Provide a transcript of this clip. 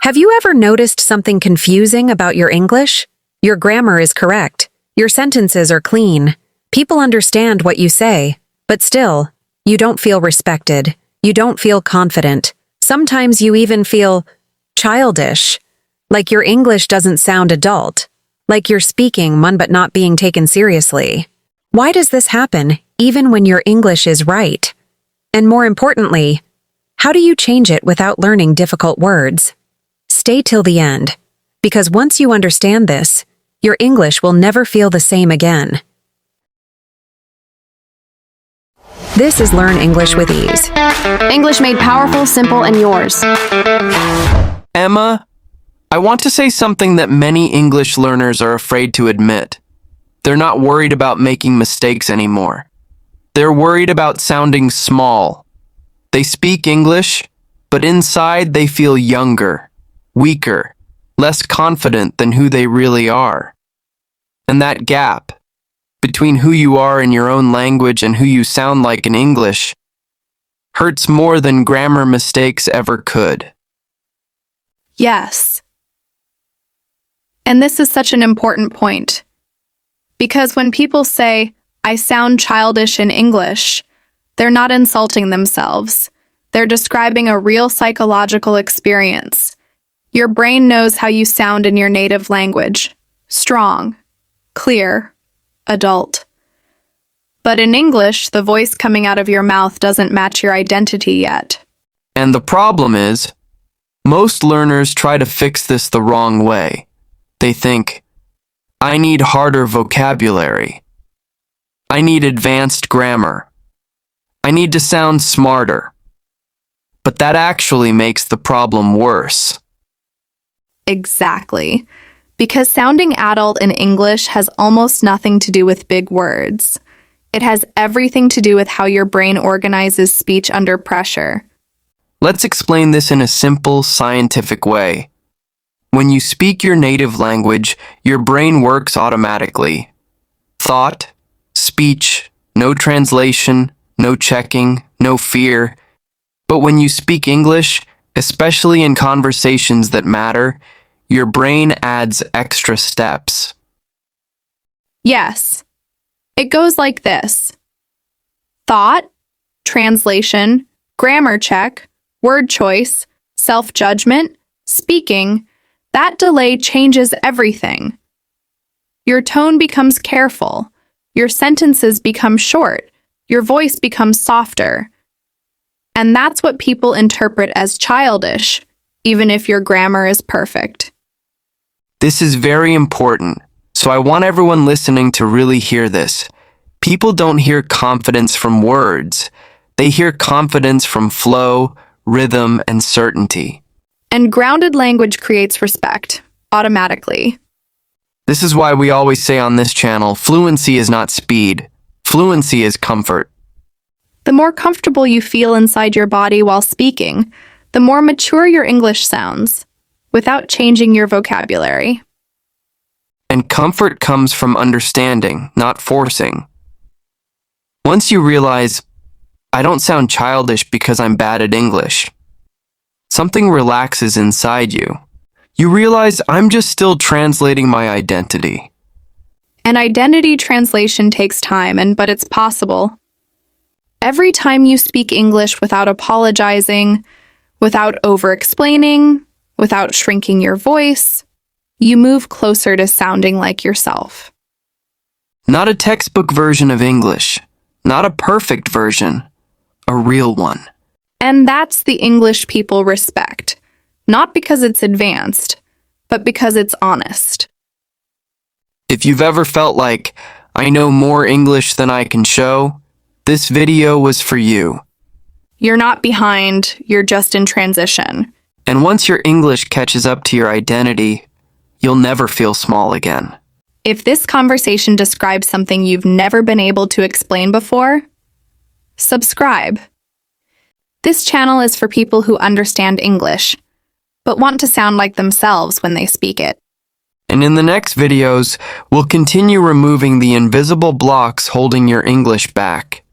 Have you ever noticed something confusing about your English? Your grammar is correct. Your sentences are clean. People understand what you say. But still, you don't feel respected. You don't feel confident. Sometimes you even feel childish. Like your English doesn't sound adult. Like you're speaking one but not being taken seriously. Why does this happen, even when your English is right? And more importantly, how do you change it without learning difficult words? Stay till the end, because once you understand this, your English will never feel the same again. This is Learn English with Ease. English made powerful, simple, and yours. Emma, I want to say something that many English learners are afraid to admit. They're not worried about making mistakes anymore. They're worried about sounding small. They speak English, but inside they feel younger, weaker, less confident than who they really are. And that gap between who you are in your own language and who you sound like in English hurts more than grammar mistakes ever could. Yes. And this is such an important point. Because when people say, I sound childish in English, they're not insulting themselves. They're describing a real psychological experience. Your brain knows how you sound in your native language. Strong, clear, adult. But in English, the voice coming out of your mouth doesn't match your identity yet. And the problem is, most learners try to fix this the wrong way. They think, I need harder vocabulary. I need advanced grammar. I need to sound smarter. But that actually makes the problem worse. Exactly. Because sounding adult in English has almost nothing to do with big words. It has everything to do with how your brain organizes speech under pressure. Let's explain this in a simple, scientific way. When you speak your native language, your brain works automatically. Thought, speech, no translation, no checking, no fear. But when you speak English, especially in conversations that matter, your brain adds extra steps. Yes. It goes like this. Thought, translation, grammar check, word choice, self-judgment, speaking. That delay changes everything. Your tone becomes careful. Your sentences become short. Your voice becomes softer. And that's what people interpret as childish, even if your grammar is perfect. This is very important, so I want everyone listening to really hear this. People don't hear confidence from words. They hear confidence from flow, rhythm, and certainty. And grounded language creates respect, automatically. This is why we always say on this channel, fluency is not speed. Fluency is comfort. The more comfortable you feel inside your body while speaking, the more mature your English sounds, without changing your vocabulary. And comfort comes from understanding, not forcing. Once you realize, I don't sound childish because I'm bad at English, something relaxes inside you. You realize I'm just still translating my identity. And identity translation takes time, but it's possible. Every time you speak English without apologizing, without over-explaining, without shrinking your voice, you move closer to sounding like yourself. Not a textbook version of English, not a perfect version, a real one. And that's the English people respect, not because it's advanced, but because it's honest. If you've ever felt like, I know more English than I can show, this video was for you. You're not behind, you're just in transition. And once your English catches up to your identity, you'll never feel small again. If this conversation describes something you've never been able to explain before, subscribe. This channel is for people who understand English, but want to sound like themselves when they speak it. And in the next videos, we'll continue removing the invisible blocks holding your English back.